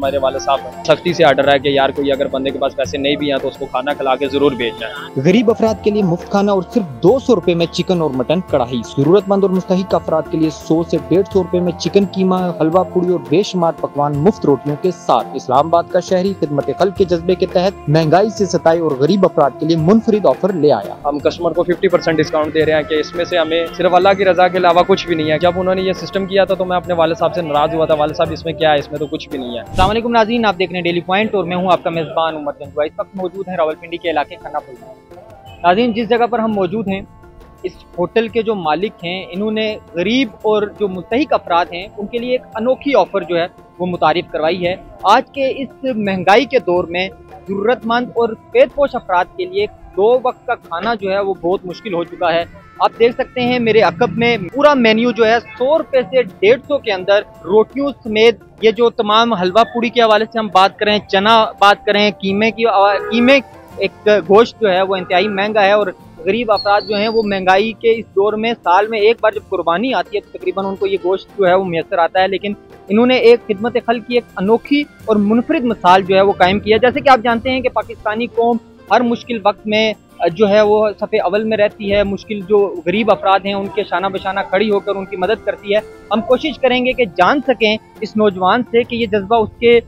हमारे वाले साहब सख्ती से आर्डर है कि यार कोई अगर बंदे के पास पैसे नहीं भी हैं तो उसको खाना खिला के जरूर भेजना है। गरीब अफराद के लिए मुफ्त खाना और सिर्फ 200 रुपए में चिकन और मटन कढ़ाई। जरूरतमंद और मुस्तहिक अफराद के लिए 100 से 150 रुपए में चिकन कीमा, हलवा पूड़ी और बेशुमार पकवान मुफ्त रोटियों के साथ। इस्लामाबाद का शहरी खिदमत खल्क के जज्बे के तहत महंगाई से सताए और गरीब अफराद के लिए मुनफरिद ऑफर ले आया। हम कस्टमर को 50% डिस्काउंट दे रहे हैं कि इसमें से हमें सिर्फ अल्लाह की रजा के अलावा कुछ भी नहीं है। जब उन्होंने ये सिस्टम किया था तो मैं अपने वाले साहब से नाराज हुआ था, वाले साहब इसमें क्या है, इसमें तो कुछ भी नहीं है। अस्सलाम वालेकुम नाज़रीन, आप देख रहे हैं डेली पॉइंट और मैं हूं आपका मेज़बान उमर गंजुआ। इस वक्त मौजूद हैं रावलपिंडी के इलाके खानापुर में। नाज़रीन, जिस जगह पर हम मौजूद हैं, इस होटल के जो मालिक हैं इन्होंने गरीब और जो मुस्तहिक अफराद हैं उनके लिए एक अनोखी ऑफ़र जो है वो मुतारिफ करवाई है। आज के इस महंगाई के दौर में ज़रूरतमंद और पेटपोश अफराद के लिए 2 वक्त का खाना जो है वो बहुत मुश्किल हो चुका है। आप देख सकते हैं मेरे अकब में पूरा मेन्यू जो है 100 रुपये से 150 के अंदर रोटियों समेत, ये जो तमाम हलवा पूड़ी के हवाले से हम बात करें, चना बात करें, कीमे एक गोश्त जो है वो इंतहाई महंगा है और गरीब अफराद जो हैं वो महंगाई के इस दौर में साल में एक बार जब कुर्बानी आती है तो तकरीबन उनको ये गोश्त जो है वो मैसर आता है। लेकिन इन्होंने एक खिदमत खल्क की एक अनोखी और मुनफरिद मिसाल जो है वो कायम किया। जैसे कि आप जानते हैं कि पाकिस्तानी कौम हर मुश्किल वक्त में जो है वो सफ़े अव्वल में रहती है। मुश्किल जो गरीब अफराद हैं उनके शाना बशाना खड़ी होकर उनकी मदद करती है। हम कोशिश करेंगे कि जान सकें इस नौजवान से कि ये जज्बा उसके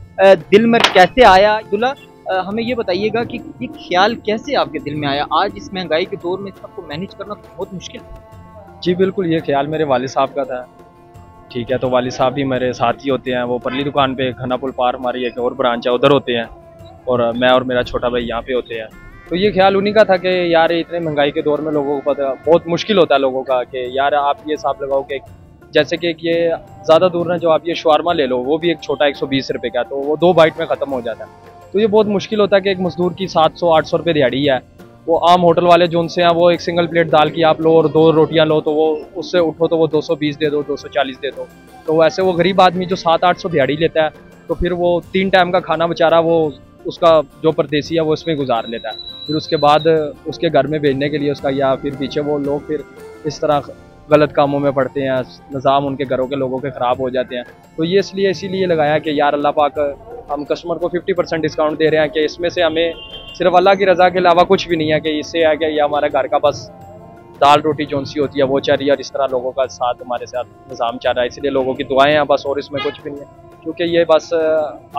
दिल में कैसे आया। अब्दुल्ला, हमें ये बताइएगा कि ये ख्याल कैसे आपके दिल में आया? आज इस महंगाई के दौर में सबको मैनेज करना तो बहुत मुश्किल है। जी बिल्कुल, ये ख्याल मेरे वालिद साहब का था। ठीक है, तो वालिद साहब भी मेरे साथ ही होते हैं। वो परली दुकान पे खानापुर पार हमारी एक और ब्रांच है, उधर होते हैं, और मैं और मेरा छोटा भाई यहाँ पे होते हैं। तो ये ख्याल उन्हीं का था कि यार इतने महंगाई के दौर में लोगों को पता बहुत मुश्किल होता है लोगों का कि यार आप ये हिसाब लगाओ कि जैसे कि ये ज़्यादा दूर ना, जो आप ये शवारमा ले लो वो भी एक छोटा 120 रुपये का, तो वो 2 बाइट में ख़त्म हो जाता है। तो ये बहुत मुश्किल होता है कि एक मजदूर की 700-800 रुपये दिहाड़ी है। वो आम होटल वाले जो उनसे हैं वो एक सिंगल प्लेट दाल की आप लो और 2 रोटियां लो तो वो उससे उठो तो वो 220 दे दो, 240 दे दो। तो वैसे वो गरीब आदमी जो 700-800 दिहाड़ी लेता है तो फिर वो 3 टाइम का खाना बेचारा वो उसका जो परदेसी है वो इसमें गुजार लेता है। फिर उसके बाद उसके घर में भेजने के लिए उसका, या फिर पीछे वो लोग फिर इस तरह गलत कामों में पड़ते हैं, निज़ाम उनके घरों के लोगों के ख़राब हो जाते हैं। तो ये इसीलिए लगाया कि यार अल्लाह पाक हम कस्टमर को 50% डिस्काउंट दे रहे हैं कि इसमें से हमें सिर्फ अल्लाह की रज़ा के अलावा कुछ भी नहीं है, कि इससे है कि ये हमारे घर का बस दाल रोटी जो सी होती है वो चल रही है और इस तरह लोगों का साथ हमारे साथ निज़ाम चल रहा है। इसलिए लोगों की दुआएं हैं बस, और इसमें कुछ भी नहीं है, क्योंकि ये बस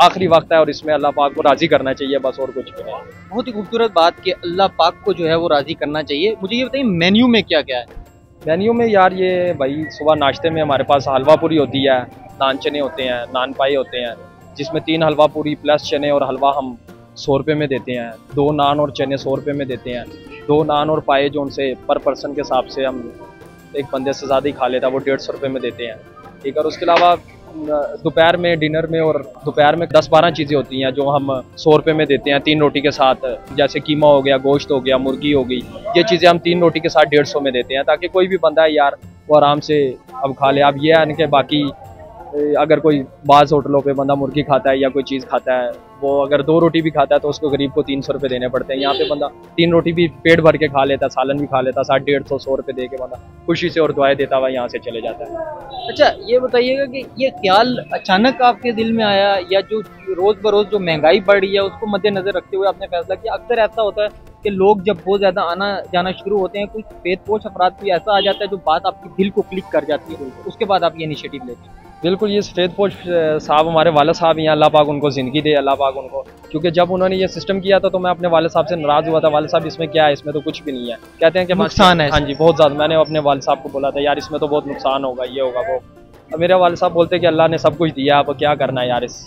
आखिरी वक्त है और इसमें अल्लाह पाक को राज़ी करना चाहिए बस, और कुछ भी नहीं। बहुत ही खूबसूरत बात कि अल्लाह पाक को जो है वो राज़ी करना चाहिए। मुझे ये बताइए मेन्यू में क्या क्या है? मेन्यू में यार ये भाई सुबह नाश्ते में हमारे पास हलवा पूरी होती है, नान चने होते हैं, नान पाए होते हैं, जिसमें 3 हलवा पूरी प्लस चने और हलवा हम 100 रुपये में देते हैं। 2 नान और चने 100 रुपये में देते हैं। 2 नान और पाए जो उनसे पर पर्सन के हिसाब से हम एक बंदे से ज़्यादा ही खा लेता है वो 150 रुपये में देते हैं। ठीक है, और उसके अलावा दोपहर में डिनर में और दोपहर में 10-12 चीज़ें होती हैं जो हम 100 रुपये में देते हैं 3 रोटी के साथ। जैसे कीमा हो गया, गोश्त हो गया, मुर्गी हो गई, ये चीज़ें हम 3 रोटी के साथ 150 में देते हैं, ताकि कोई भी बंदा है यार वो आराम से अब खा ले। अब ये है कि बाकी अगर कोई बाज़ होटलों पे बंदा मुर्गी खाता है या कोई चीज़ खाता है, वो अगर 2 रोटी भी खाता है तो उसको गरीब को 300 रुपये देने पड़ते हैं। यहाँ पे बंदा 3 रोटी भी पेट भर के खा लेता है, सालन भी खा लेता है, 150-100 रुपये दे के बंदा खुशी से और दुआएं देता हुआ यहाँ से चले जाता है। अच्छा, ये बताइएगा कि ये ख्याल अचानक आपके दिल में आया या जो रोज़ बरोज़ जो महंगाई बढ़ रही है उसको मद्देनज़र रखते हुए आपने फैसला किया? अक्सर ऐसा होता है कि लोग जब बहुत ज़्यादा आना जाना शुरू होते हैं, कुछ पेटपोश अफराद भी ऐसा आ जाता है जो बात आपके दिल को क्लिक कर जाती है, उसके बाद आप ये इनिशिएटिव लेते हैं। बिल्कुल, ये सफ़ेदपोश साहब हमारे वाले साहब हैं, अल्लाह पाक उनको ज़िंदगी दे, अल्लाह पाक उनको, क्योंकि जब उन्होंने ये सिस्टम किया था तो मैं अपने वाले साहब से नाराज़ हुआ था। वाले साहब इसमें क्या है, इसमें तो कुछ भी नहीं है, कहते हैं कि नुकसान है। हाँ जी, बहुत ज़्यादा। मैंने अपने वाले साहब को बोला था यार इसमें तो बहुत नुकसान होगा, ये होगा वो। अब मेरे वाले साहब बोलते कि अल्लाह ने सब कुछ दिया, अब क्या करना है यार इस,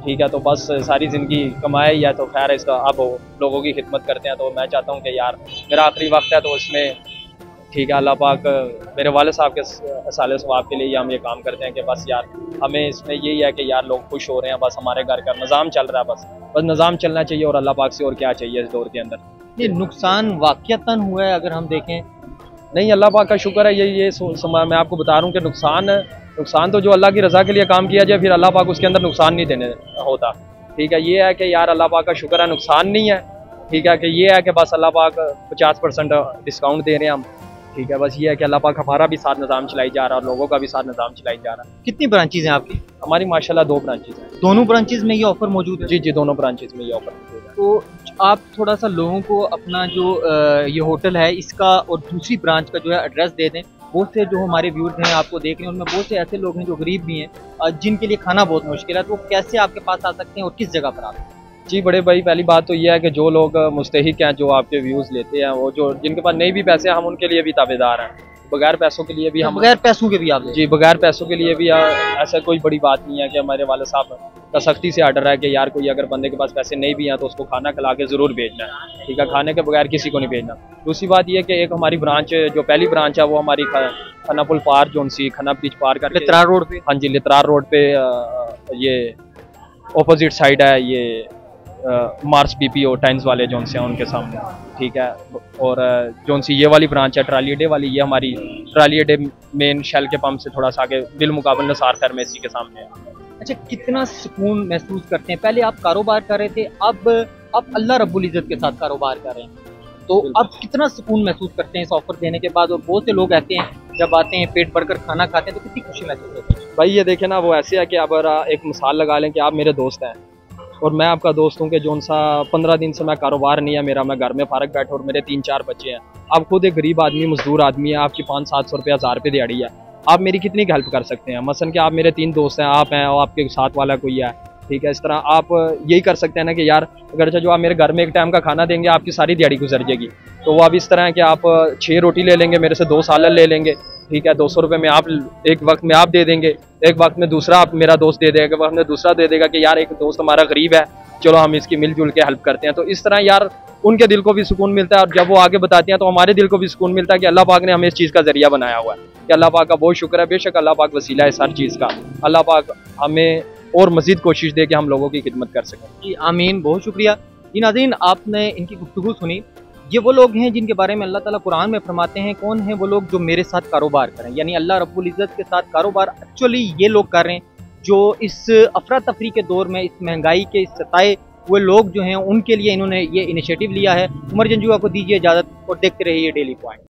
ठीक है, तो बस सारी ज़िंदगी कमाए या तो खैर इसका अब लोगों की खिदमत करते हैं। तो मैं चाहता हूँ कि यार मेरा आखिरी वक्त है तो इसमें ठीक है, अल्लाह पाक मेरे वाले साहब के साले सवाब के लिए हम ये काम करते हैं कि बस यार हमें इसमें यही है कि यार लोग खुश हो रहे हैं, बस हमारे घर का निज़ाम चल रहा है, बस निज़ाम चलना चाहिए और अल्लाह पाक से और क्या चाहिए इस दौर के अंदर। ये नुकसान वाक़यतन हुआ है अगर हम देखें? नहीं, अल्लाह पाक का शुक्र है। ये मैं आपको बता रहा हूँ कि नुकसान तो जो अल्लाह की रज़ा के लिए काम किया जाए फिर अल्लाह पाक उसके अंदर नुकसान नहीं देने होता। ठीक है, ये है कि यार अल्लाह पाक का शुक्र है नुकसान नहीं है। ठीक है, कि ये है कि बस अल्लाह पाक 50% डिस्काउंट दे रहे हैं हम, ठीक है, बस ये है कि अल्लाह पाक हमारा भी साथ निज़ाम चलाई जा रहा है और लोगों का भी साथ निज़ाम चलाई जा रहा है। कितनी ब्रांचेज हैं आपकी? हमारी माशाल्लाह 2 ब्रांचेज हैं। दोनों ब्रांचेज में ये ऑफर मौजूद है? जी जी, दोनों ब्रांचेज में ये ऑफर मौजूद है। तो आप थोड़ा सा लोगों को अपना जो ये होटल है इसका और दूसरी ब्रांच का जो है एड्रेस दे दें। बहुत से जो हमारे व्यूअर्स हैं आपको देख रहे हैं, उनमें बहुत से ऐसे लोग हैं जो गरीब भी हैं, जिनके लिए खाना बहुत मुश्किल है, तो वो कैसे आपके पास आ सकते हैं और किस जगह पर आ सकते हैं? जी बड़े भाई, पहली बात तो ये है कि जो लोग मुस्तहिक हैं, जो आपके व्यूज़ लेते हैं, वो जो जिनके पास नहीं भी पैसे हैं, हम उनके लिए भी ताबेदार हैं। बगैर पैसों के लिए भी हम, बगैर पैसों के भी आप? जी बगैर पैसों के लिए भी ऐसा कोई बड़ी बात नहीं है कि हमारे वाले साहब का सख्ती से आर्डर है कि यार कोई अगर बंदे के पास पैसे नहीं भी हैं तो उसको खाना खिला के ज़रूर भेजना है। ठीक है, खाने के बगैर किसी को नहीं भेजना। दूसरी बात ये है कि एक हमारी ब्रांच, जो पहली ब्रांच है, वो हमारी खन्ना पुल पार जो सी खन्ना ब्रिज पार कर लित्रार रोड पे। हाँ जी, लित्रार रोड पे ये ऑपोजिट साइड है, ये मार्स BPO टाइम्स वाले जोन से हैं उनके सामने। ठीक है, और जोन सी ये वाली ब्रांच है ट्राली अड्डे वाली, ये हमारी ट्राली अड्डे मेन शेल के पंप से थोड़ा सा आगे बिलमुकाबल निसार फार्मेसी के सामने है। अच्छा, कितना सुकून महसूस करते हैं? पहले आप कारोबार कर रहे थे, अब आप अल्लाह रब्बुल इज़्ज़त के साथ कारोबार कर रहे हैं, तो अब कितना सुकून महसूस करते हैं इस ऑफर देने के बाद? और बहुत से लोग ऐसे हैं जब आते हैं पेट भरकर खाना खाते हैं तो कितनी खुशी महसूस होती है? भाई ये देखें ना, वो ऐसे है कि अगर एक मिसाल लगा लें कि आप मेरे दोस्त हैं और मैं आपका दोस्त हूँ कि जोन सा 15 दिन से मैं कारोबार नहीं है मेरा, मैं घर में फारग बैठा और मेरे 3-4 बच्चे हैं। आप खुद एक गरीब आदमी, मजदूर आदमी है, आपकी 500-700 रुपया 1000 रुपये दिहाड़ी है, आप मेरी कितनी हेल्प कर सकते हैं? मसलन कि आप मेरे 3 दोस्त हैं, आप हैं और आपके साथ वाला कोई है। ठीक है, इस तरह आप यही कर सकते हैं ना कि यार अगर जो आप मेरे घर में एक टाइम का खाना देंगे, आपकी सारी दिहाड़ी गुजर जाएगी। तो वो अब इस तरह है कि आप 6 रोटी ले लेंगे, मेरे से 2 सालन ले लेंगे। ठीक है, 200 रुपये में आप एक वक्त में आप दे देंगे, एक वक्त में दूसरा आप मेरा दोस्त दे देगा, वक्त में दूसरा दे देगा कि यार एक दोस्त हमारा गरीब है, चलो हम इसकी मिलजुल के हेल्प करते हैं। तो इस तरह यार उनके दिल को भी सुकून मिलता है और जब वो आगे बताते हैं तो हमारे दिल को भी सुकून मिलता है कि अल्लाह पाक ने हमें इस चीज़ का जरिया बनाया हुआ है। कि अल्लाह पाक का बहुत शुक्र है, बेशक अल्लाह पाक वसीला है इस हर चीज़ का। अल्लाह पाक हमें और मज़ीद कोशिश दे कि हम लोगों की खिदमत कर सकें। जी आमीन, बहुत शुक्रिया। जी नाज़रीन, आपने इनकी गुफ्तगू सुनी। ये वो लोग हैं जिनके बारे में अल्लाह ताला कुरान में फरमाते हैं, कौन है वो लोग जो मेरे साथ कारोबार करें, यानी अल्लाह रब्बुल इज़्ज़त के साथ कारोबार एक्चुअली ये लोग कर रहे हैं जो इस अफरा तफरी के दौर में, इस महंगाई के, इस सताए हुए लोग जो हैं उनके लिए इन्होंने ये इनिशिएटिव लिया है। उमर जंजुआ को दीजिए इजाज़त और देखते रहिए डेली पॉइंट।